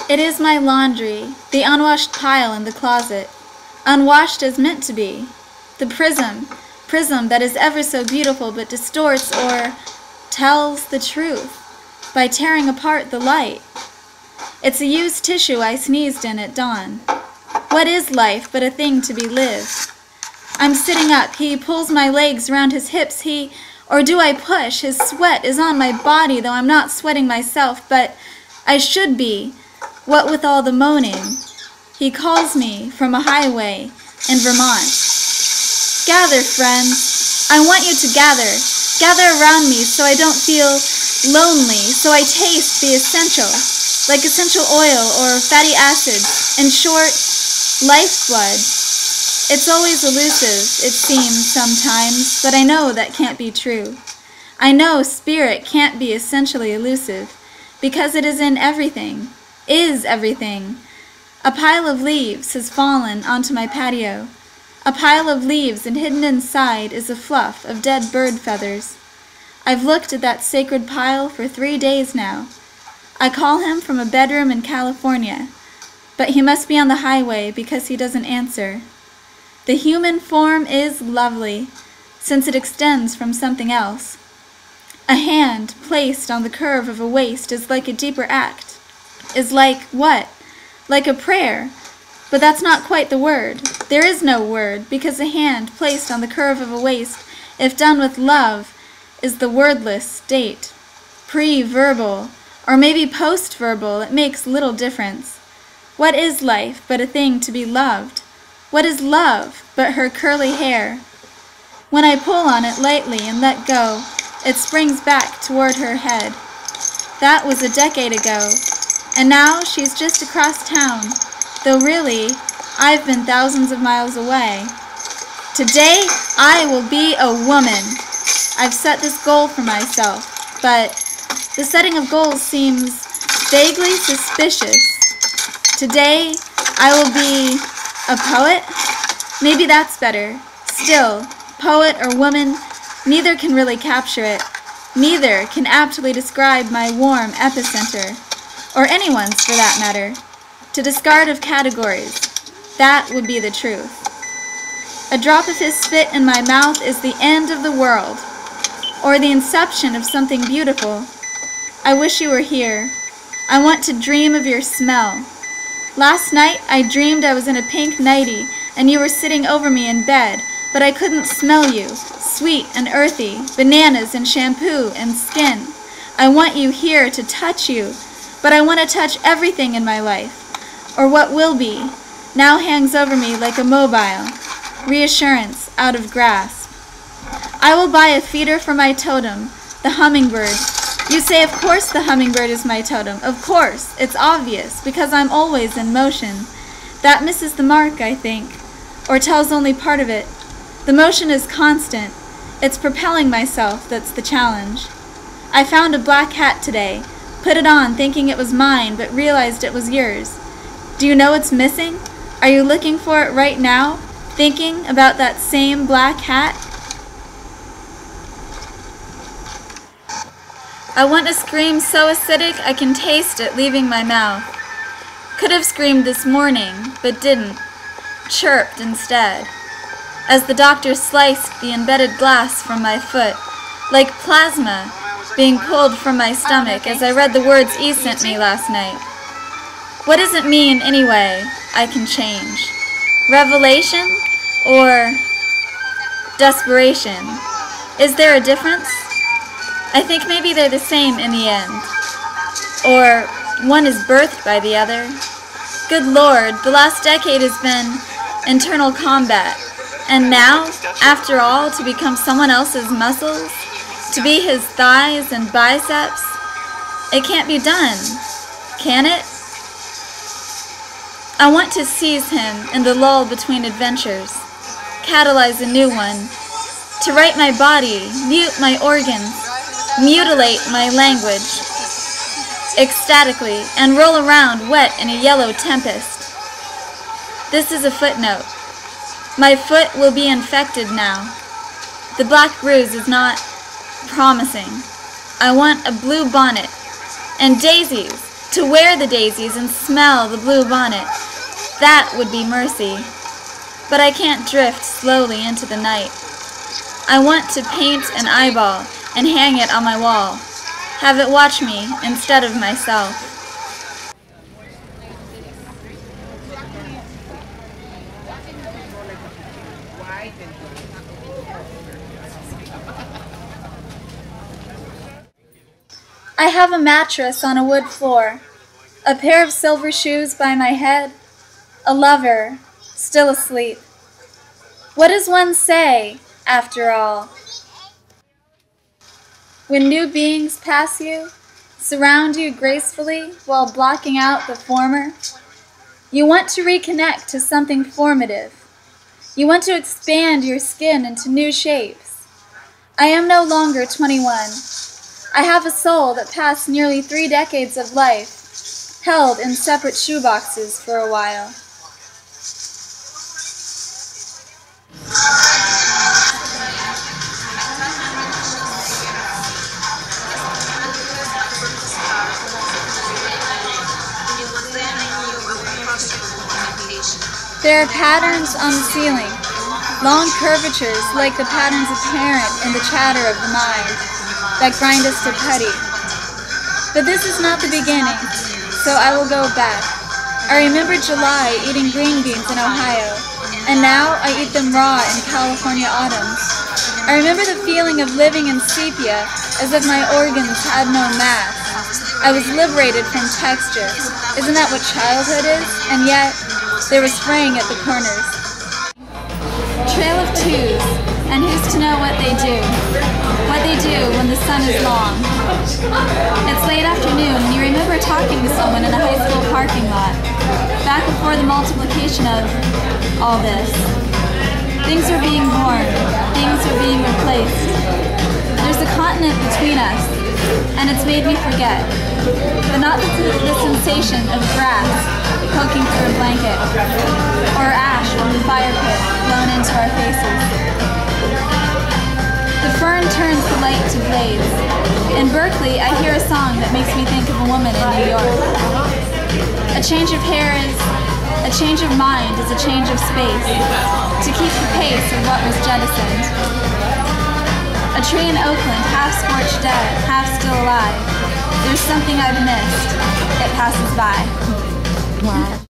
It is my laundry, the unwashed pile in the closet, unwashed as meant to be, the prism that is ever so beautiful but distorts or tells the truth by tearing apart the light. It's a used tissue I sneezed in at dawn. What is life but a thing to be lived? I'm sitting up, he pulls my legs round his hips, or do I push? His sweat is on my body, though I'm not sweating myself, but I should be. What with all the moaning? He calls me from a highway in Vermont. Gather, friends. I want you to gather. Gather around me so I don't feel lonely, so I taste the essential, like essential oil or fatty acids. In short, lifeblood. It's always elusive, it seems sometimes, but I know that can't be true. I know spirit can't be essentially elusive, because it is in everything. Is everything. A pile of leaves has fallen onto my patio. A pile of leaves, and hidden inside is a fluff of dead bird feathers. I've looked at that sacred pile for 3 days now. I call him from a bedroom in California, but he must be on the highway because he doesn't answer. The human form is lovely, since it extends from something else. A hand placed on the curve of a waist is like a deeper act. Is like what? Like a prayer. But that's not quite the word. There is no word, because a hand placed on the curve of a waist, if done with love, is the wordless state. Pre-verbal, or maybe post-verbal, it makes little difference. What is life but a thing to be loved? What is love but her curly hair? When I pull on it lightly and let go, it springs back toward her head. That was a decade ago. And now she's just across town, though really, I've been thousands of miles away. Today, I will be a woman. I've set this goal for myself, but the setting of goals seems vaguely suspicious. Today, I will be a poet? Maybe that's better. Still, poet or woman, neither can really capture it. Neither can aptly describe my warm epicenter. Or anyone's, for that matter. To discard of categories, that would be the truth. A drop of his spit in my mouth is the end of the world, or the inception of something beautiful. I wish you were here. I want to dream of your smell. Last night I dreamed I was in a pink nightie, and you were sitting over me in bed, but I couldn't smell you, sweet and earthy, bananas and shampoo and skin. I want you here to touch you, but I want to touch everything in my life, or what will be, now hangs over me like a mobile, reassurance out of grasp. I will buy a feeder for my totem, the hummingbird. You say, of course the hummingbird is my totem. Of course, it's obvious, because I'm always in motion. That misses the mark, I think, or tells only part of it. The motion is constant. It's propelling myself that's the challenge. I found a black hat today. Put it on thinking it was mine, but realized it was yours. Do you know what's missing? Are you looking for it right now? Thinking about that same black hat? I want to scream so acidic I can taste it leaving my mouth. Could have screamed this morning, but didn't. Chirped instead. As the doctor sliced the embedded glass from my foot, like plasma being pulled from my stomach as I read the words E sent me last night. What does it mean, anyway, I can change? Revelation or desperation? Is there a difference? I think maybe they're the same in the end. Or one is birthed by the other. Good Lord, the last decade has been internal combat. And now, after all, to become someone else's muscles? To be his thighs and biceps? It can't be done. Can it? I want to seize him in the lull between adventures, catalyze a new one, to write my body, mute my organs, mutilate my language, ecstatically, and roll around wet in a yellow tempest. This is a footnote. My foot will be infected now. The black bruise is not promising. I want a blue bonnet and daisies, to wear the daisies and smell the blue bonnet. That would be mercy. But I can't drift slowly into the night. I want to paint an eyeball and hang it on my wall. Have it watch me instead of myself. I have a mattress on a wood floor, a pair of silver shoes by my head, a lover still asleep. What does one say, after all? When new beings pass you, surround you gracefully while blocking out the former, you want to reconnect to something formative. You want to expand your skin into new shapes. I am no longer 21. I have a soul that passed nearly 3 decades of life, held in separate shoeboxes for a while. There are patterns on the ceiling, long curvatures like the patterns apparent in the chatter of the mind, that grind us to putty. But this is not the beginning, so I will go back. I remember July eating green beans in Ohio, and now I eat them raw in California autumns. I remember the feeling of living in sepia as if my organs had no mass. I was liberated from texture. Isn't that what childhood is? And yet, there was fraying at the corners. Trail of twos, and who's to know what they do? What they do when the sun is long. It's late afternoon, and you remember talking to someone in a high school parking lot, back before the multiplication of all this. Things are being born. Things are being replaced. There's a continent between us, and it's made me forget. But not the sensation of grass poking through a blanket, or ash from the fire pit blown into our faces. The fern turns the light to blaze. In Berkeley, I hear a song that makes me think of a woman in New York. A change of hair is a change of mind, is a change of space, to keep the pace of what was jettisoned. A tree in Oakland, half scorched dead, half still alive. There's something I've missed. It passes by. Wow.